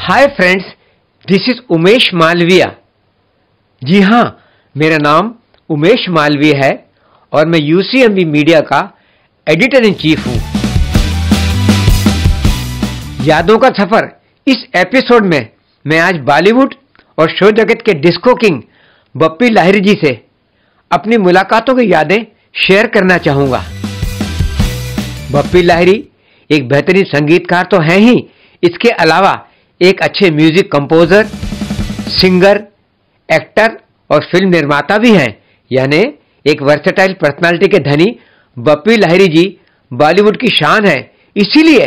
Hi friends, this is Umesh Malviya. जी हाँ, मेरा नाम उमेश मालवीय है और मैं यूसीएमबी मीडिया का एडिटर इन चीफ हूँ। यादों का सफर इस एपिसोड में मैं आज बॉलीवुड और शो जगत के डिस्को किंग बप्पी लाहिरी जी से अपनी मुलाकातों की यादें शेयर करना चाहूंगा। बप्पी लाहिरी एक बेहतरीन संगीतकार तो हैं ही, इसके अलावा एक अच्छे म्यूजिक कंपोजर, सिंगर, एक्टर और फिल्म निर्माता भी हैं। यानी एक वर्सेटाइल पर्सनालिटी के धनी बप्पी लाहिरी जी बॉलीवुड की शान है। इसीलिए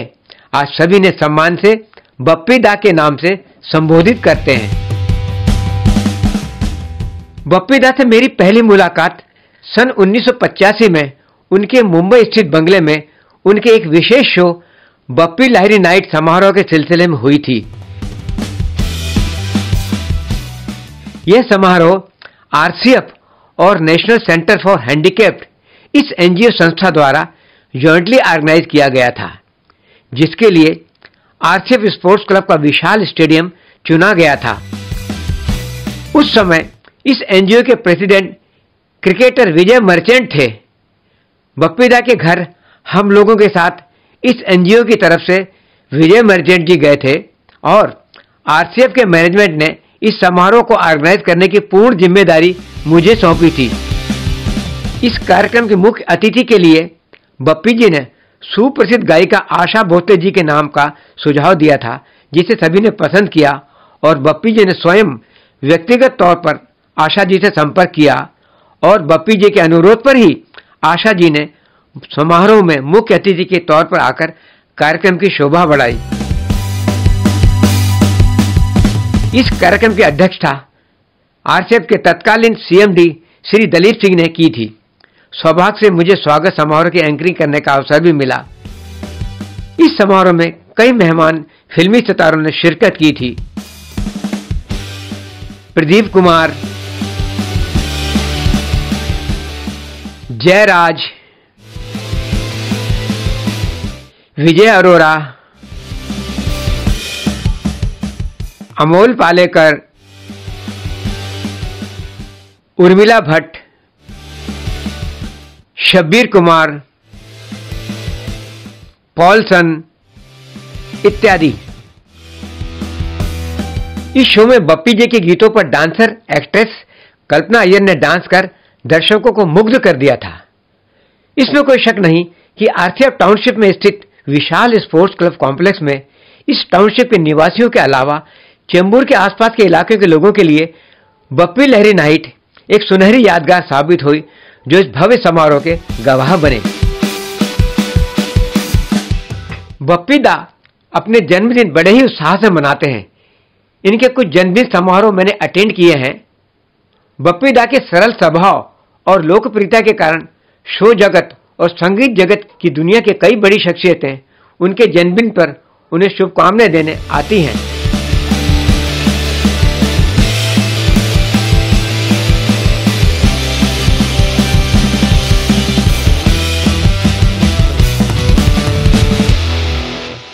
आज सभी ने सम्मान से बप्पी दा के नाम से संबोधित करते हैं। बप्पी दा से मेरी पहली मुलाकात सन 1985 में उनके मुंबई स्थित बंगले में उनके एक विशेष शो बप्पी लाहिरी नाइट समारोह के सिलसिले में हुई थी। यह समारोह आरसीएफ और नेशनल सेंटर फॉर हैंडीकैप्ड इस एनजीओ संस्था द्वारा जॉइंटली ऑर्गेनाइज किया गया था, जिसके लिए आरसीएफ स्पोर्ट्स क्लब का विशाल स्टेडियम चुना गया था। उस समय इस एनजीओ के प्रेसिडेंट क्रिकेटर विजय मर्चेंट थे। बप्पी दा के घर हम लोगों के साथ इस एनजीओ की तरफ से विजय मर्चेंट जी गए थे और आरसीएफ के मैनेजमेंट ने इस समारोह को ऑर्गेनाइज करने की पूर्ण जिम्मेदारी मुझे सौंपी थी। इस कार्यक्रम के मुख्य अतिथि के लिए बप्पी जी ने सुप्रसिद्ध गायिका आशा भोसले जी के नाम का सुझाव दिया था, जिसे सभी ने पसंद किया और बप्पी जी ने स्वयं व्यक्तिगत तौर पर आशा जी से संपर्क किया और बप्पी जी के अनुरोध पर ही आशा जी ने समारोह में मुख्य अतिथि के तौर पर आकर कार्यक्रम की शोभा बढ़ाई। इस कार्यक्रम की अध्यक्षता आरसीएफ के तत्कालीन सीएमडी श्री दलीप सिंह ने की थी। सौभाग्य से मुझे स्वागत समारोह की एंकरिंग करने का अवसर भी मिला। इस समारोह में कई मेहमान फिल्मी सितारों ने शिरकत की थी। प्रदीप कुमार, जयराज, विजय अरोरा, अमोल पालेकर, उर्मिला भट्ट, शब्बीर कुमार, पॉलसन इत्यादि। इस शो में बप्पी जी के गीतों पर डांसर एक्ट्रेस कल्पना अय्यर ने डांस कर दर्शकों को मुग्ध कर दिया था। इसमें कोई शक नहीं कि आरसीएफ टाउनशिप में स्थित विशाल स्पोर्ट्स क्लब कॉम्प्लेक्स में इस टाउनशिप के निवासियों के अलावा चेंबूर के आसपास के इलाके के लोगों के लिए बप्पी लाहिरी नाइट एक सुनहरी यादगार साबित हुई, जो इस भव्य समारोह के गवाह बने। बप्पी दा अपने जन्मदिन बड़े ही उत्साह से मनाते हैं। इनके कुछ जन्मदिन समारोह मैंने अटेंड किए हैं। बप्पी दा के सरल स्वभाव और लोकप्रियता के कारण शो जगत और संगीत जगत की दुनिया के कई बड़ी शख्सियतें उनके जन्मदिन पर उन्हें शुभकामनाएं देने आती हैं।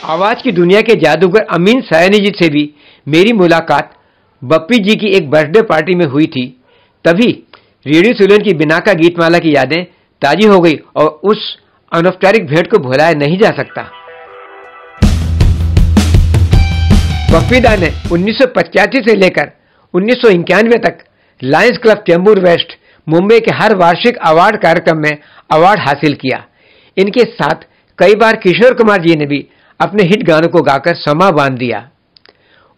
आवाज की दुनिया के जादूगर अमीन सयानी जी से भी मेरी मुलाकात बप्पी जी की एक बर्थडे पार्टी में हुई थी। तभी रेडियो सिलोन की बिनाका गीतमाला की यादें ताजी हो गई और उस अनौपचारिक भेंट को भुलाया नहीं जा सकता। बप्पी दा ने 1985 से लेकर 1991 तक lions club Chembur west Mumbai के हर वार्षिक अवार्ड कार्यक्रम में अवार्ड हासिल किया। इनके साथ कई बार किशोर कुमार जी ने भी अपने हिट गानों को गाकर समा बांध दिया।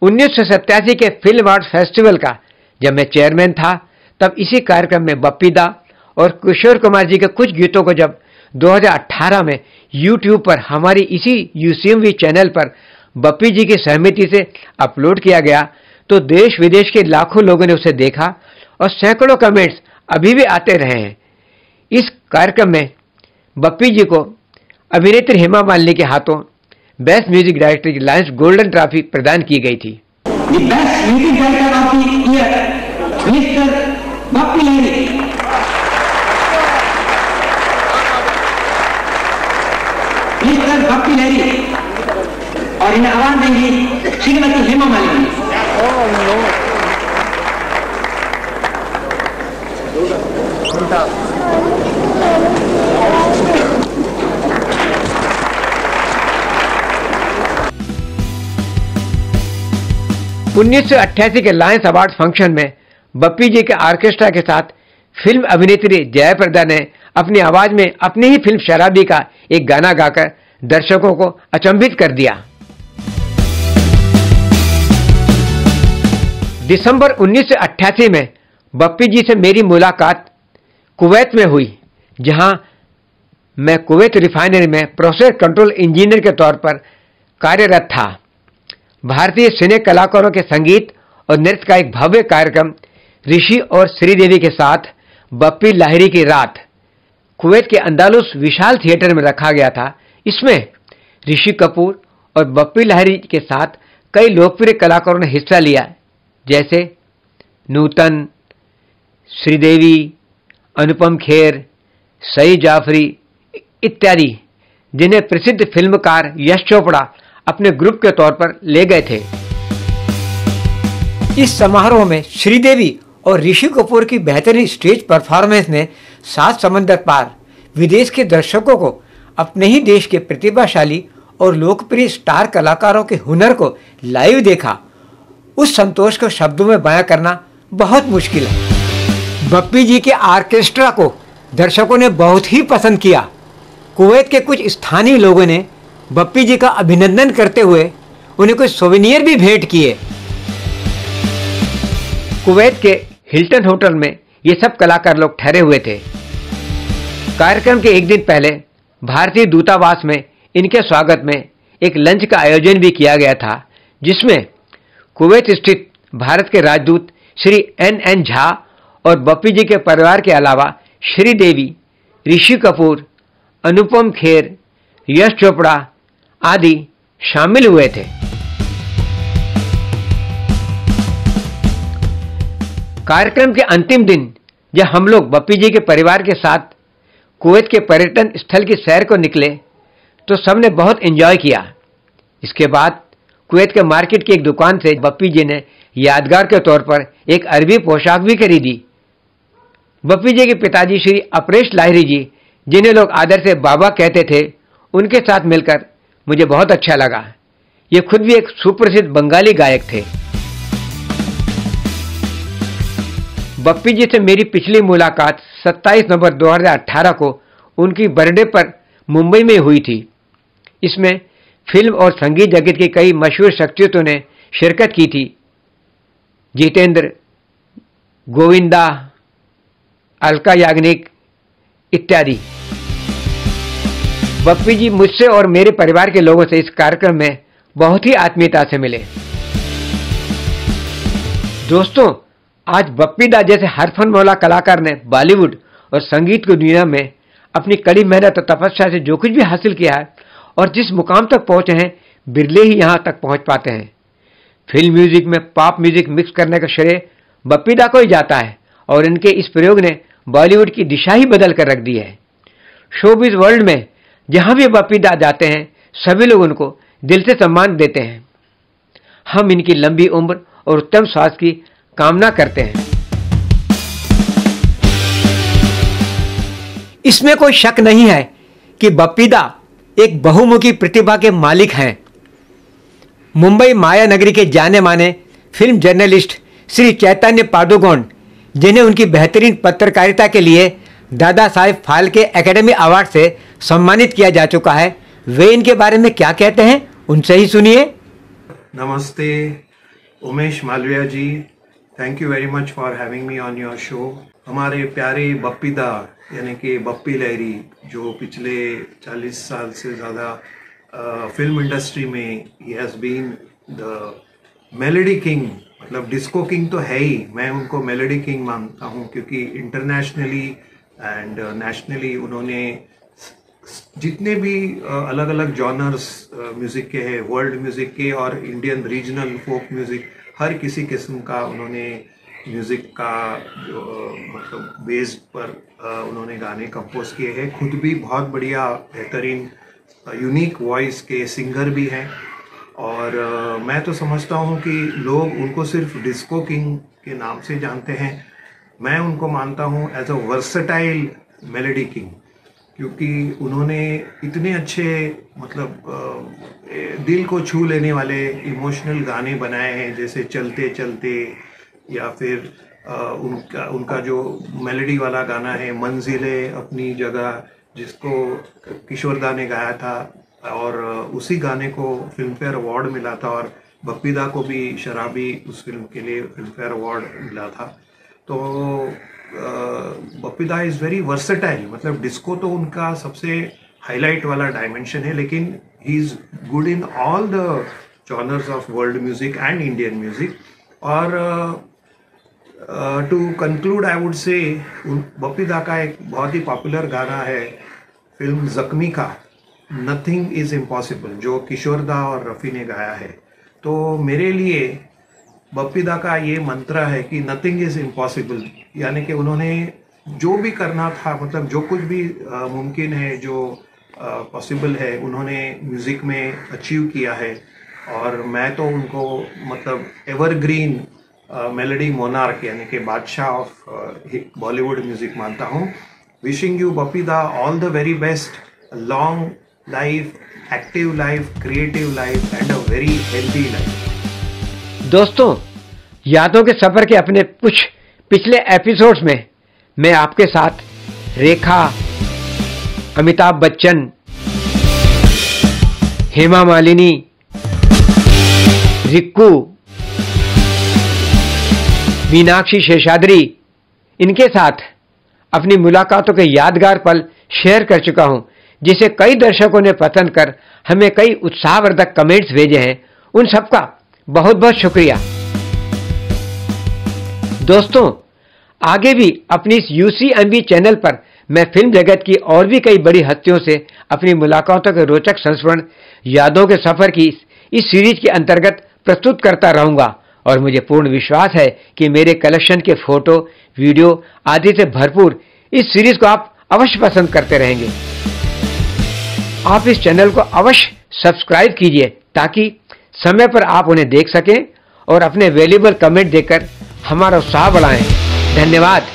1987 के फिल्म आर्ट फेस्टिवल का जब मैं चेयरमैन था, तब इसी कार्यक्रम में बप्पी दा और किशोर कुमार जी के कुछ गीतों को जब 2018 में YouTube पर हमारी इसी यूसीएमवी चैनल पर बप्पी जी की सहमति से अपलोड किया गया, तो देश विदेश के लाखों लोगों ने उसे देखा और सैकड़ों कमेंट्स अभी भी आते रहे हैं। इस कार्यक्रम में बप्पी जी को अभिनेत्री हेमा मालिनी के हाथों बेस्ट म्यूजिक डायरेक्टर की लायंस गोल्डन ट्रॉफी प्रदान की गई थी। Best music director of the year mister Bappi Lahiri. Mister Bappi Lahiri और इन्हें आवाज देंगी श्रीमती हेमा मालिनी। उन्नीस सौ 88 के लायंस अवार्ड फंक्शन में बप्पी जी के ऑर्केस्ट्रा के साथ फिल्म अभिनेत्री जयाप्रदा ने अपनी आवाज में अपनी ही फिल्म शराबी का एक गाना गाकर दर्शकों को अचंभित कर दिया। दिसंबर 1988 में बप्पी जी से मेरी मुलाकात कुवैत में हुई, जहां मैं कुवैत रिफाइनरी में प्रोसेस कंट्रोल इंजीनियर के तौर पर कार्यरत था। भारतीय सिने कलाकारों के संगीत और नृत्य का एक भव्य कार्यक्रम ऋषि और श्रीदेवी के साथ बप्पी लाहिरी की रात कुवैत के अंदालुस विशाल थिएटर में रखा गया था। इसमें ऋषि कपूर और बप्पी लाहिरी के साथ कई लोकप्रिय कलाकारों ने हिस्सा लिया, जैसे नूतन, श्रीदेवी, अनुपम खेर, सईद जाफरी इत्यादि, जिन्हें प्रसिद्ध फिल्मकार यश चोपड़ा अपने ग्रुप के तौर पर ले गए थे। इस समारोह में श्रीदेवी और ऋषि कपूर की बेहतरीन स्टेज परफॉर्मेंस ने सात समंदर पार विदेश के दर्शकों को अपने ही देश के प्रतिभाशाली और लोकप्रिय स्टार कलाकारों के हुनर को लाइव देखा। उस संतोष को शब्दों में बयां करना बहुत मुश्किल है। बप्पी जी के ऑर्केस्ट्रा को दर्शकों ने बहुत ही पसंद किया। कुवैत के कुछ स्थानीय लोगों ने बप्पी जी का अभिनंदन करते हुए उन्हें कुछ सोवेनियर भी भेंट किए। कुवैत के हिल्टन होटल में ये सब कलाकार लोग ठहरे हुए थे। कार्यक्रम के एक दिन पहले भारतीय दूतावास में इनके स्वागत में एक लंच का आयोजन भी किया गया था, जिसमें कुवैत स्थित भारत के राजदूत श्री एन झा और बप्पी जी के परिवार के अलावा श्रीदेवी, ऋषि कपूर, अनुपम खेर, यश चोपड़ा आदि शामिल हुए थे। कार्यक्रम के अंतिम दिन जब हम लोग बप्पी जी के परिवार के साथ कुवैत के पर्यटन स्थल की सैर को निकले तो सबने बहुत एंजॉय किया। इसके बाद कुवैत के मार्केट की एक दुकान से बप्पी जी ने यादगार के तौर पर एक अरबी पोशाक भी खरीदी। बप्पी जी के पिताजी श्री अपरेश लाहिरी जी, जिन्हें लोग आदर से बाबा कहते थे, उनके साथ मिलकर मुझे बहुत अच्छा लगा। ये खुद भी एक सुप्रसिद्ध बंगाली गायक थे। बप्पी जी से मेरी पिछली मुलाकात 27 नवंबर 2018 को उनकी बर्थडे पर मुंबई में हुई थी। इसमें फिल्म और संगीत जगत की कई मशहूर शख्सियतों ने शिरकत की थी। जितेंद्र, गोविंदा, अलका याग्निक इत्यादि। बप्पी जी मुझसे और मेरे परिवार के लोगों से इस कार्यक्रम में बहुत ही आत्मीयता से मिले। दोस्तों, आज बप्पी दा जैसे हरफनमौला कलाकार ने बॉलीवुड और संगीत की दुनिया में अपनी कड़ी मेहनत और तपस्या से जो कुछ भी हासिल किया है और जिस मुकाम तक पहुंचे हैं, बिरले ही यहां तक पहुंच पाते हैं। फिल्म म्यूजिक में पॉप म्यूजिक मिक्स करने का श्रेय बप्पी दा को ही जाता है और इनके इस प्रयोग ने बॉलीवुड की दिशा ही बदल कर रख दी है। शोबिज वर्ल्ड में जहां भी बप्पी दा जाते हैं, सभी लोग उनको दिल से सम्मान देते हैं। हम इनकी लंबी उम्र और उत्तम स्वास्थ्य की कामना करते हैं। इसमें कोई शक नहीं है कि बप्पी दा एक बहुमुखी प्रतिभा के मालिक हैं। मुंबई माया नगरी के जाने माने फिल्म जर्नलिस्ट श्री चैतन्य पादुकोण, जिन्हें उनकी बेहतरीन पत्रकारिता के लिए दादा साहेब फाल्के एकेडमी अवार्ड से सम्मानित किया जा चुका है, वे इनके बारे में क्या कहते हैं, उनसे ही सुनिए। नमस्ते Umesh Malviya ji, thank you very much for having me on your show. हमारे प्यारे बप्पी दा यानी कि बप्पी लहरी, जो पिछले 40 साल से ज़्यादा फिल्म इंडस्ट्री में ही has been the melody king, मतलब डिस्को किंग तो है ही, मैं उनको मेलोडी किंग मानता हूँ, क्योंकि इंटरनेशनली एंड नेशनली उन्होंने जितने भी अलग अलग जॉनर्स म्यूज़िक के हैं, वर्ल्ड म्यूज़िक के और इंडियन रीजनल फोक म्यूज़िक, हर किसी किस्म का उन्होंने म्यूज़िक का जो मतलब बेस पर उन्होंने गाने कंपोज किए हैं। खुद भी बहुत बढ़िया बेहतरीन यूनिक वॉइस के सिंगर भी हैं और मैं तो समझता हूँ कि लोग उनको सिर्फ डिस्को किंग के नाम से जानते हैं। मैं उनको मानता हूँ as a versatile melody king, क्योंकि उन्होंने इतने अच्छे मतलब दिल को छू लेने वाले इमोशनल गाने बनाए हैं, जैसे चलते चलते, या फिर उनका जो मेलोडी वाला गाना है मंजिलें अपनी जगह, जिसको किशोर दा ने गाया था, और उसी गाने को फिल्म फेयर अवार्ड मिला था, और बप्पी दा को भी शराबी उस फिल्म के लिए फिल्म फेयर अवार्ड मिला था। तो Bappi da is very versatile, मतलब डिस्को तो उनका सबसे हाईलाइट वाला डायमेंशन है, लेकिन he is good in all the genres of world music and Indian music. और to conclude I would say Bappi दा का एक बहुत ही पॉपुलर गाना है फिल्म जख्मी का, नथिंग इज इम्पॉसिबल, जो किशोर दा और रफ़ी ने गाया है। तो मेरे लिए बप्पी दा का ये मंत्र है कि नथिंग इज इम्पॉसिबल, यानी कि उन्होंने जो भी करना था, मतलब जो कुछ भी मुमकिन है, जो पॉसिबल है, उन्होंने म्यूजिक में अचीव किया है। और मैं तो उनको मतलब एवरग्रीन मेलोडी मोनार्क यानी कि बादशाह ऑफ बॉलीवुड म्यूजिक मानता हूँ। विशिंग यू बप्पी दा all the very best, long life, active life, creative life and a very healthy life. दोस्तों, यादों के सफर के अपने कुछ पिछले एपिसोड्स में मैं आपके साथ रेखा, अमिताभ बच्चन, हेमा मालिनी, रिक्कू, मीनाक्षी शेषाद्री, इनके साथ अपनी मुलाकातों के यादगार पल शेयर कर चुका हूं, जिसे कई दर्शकों ने पसंद कर हमें कई उत्साहवर्धक कमेंट्स भेजे हैं। उन सबका बहुत बहुत शुक्रिया। दोस्तों, आगे भी अपनी इस UCMB चैनल पर मैं फिल्म जगत की और भी कई बड़ी हस्तियों से अपनी मुलाकातों के रोचक संस्मरण यादों के सफर की इस सीरीज के अंतर्गत प्रस्तुत करता रहूंगा, और मुझे पूर्ण विश्वास है कि मेरे कलेक्शन के फोटो, वीडियो आदि से भरपूर इस सीरीज को आप अवश्य पसंद करते रहेंगे। आप इस चैनल को अवश्य सब्सक्राइब कीजिए ताकि समय पर आप उन्हें देख सकें और अपने वैल्यूएबल कमेंट देकर हमारा उत्साह बढ़ाएं। धन्यवाद।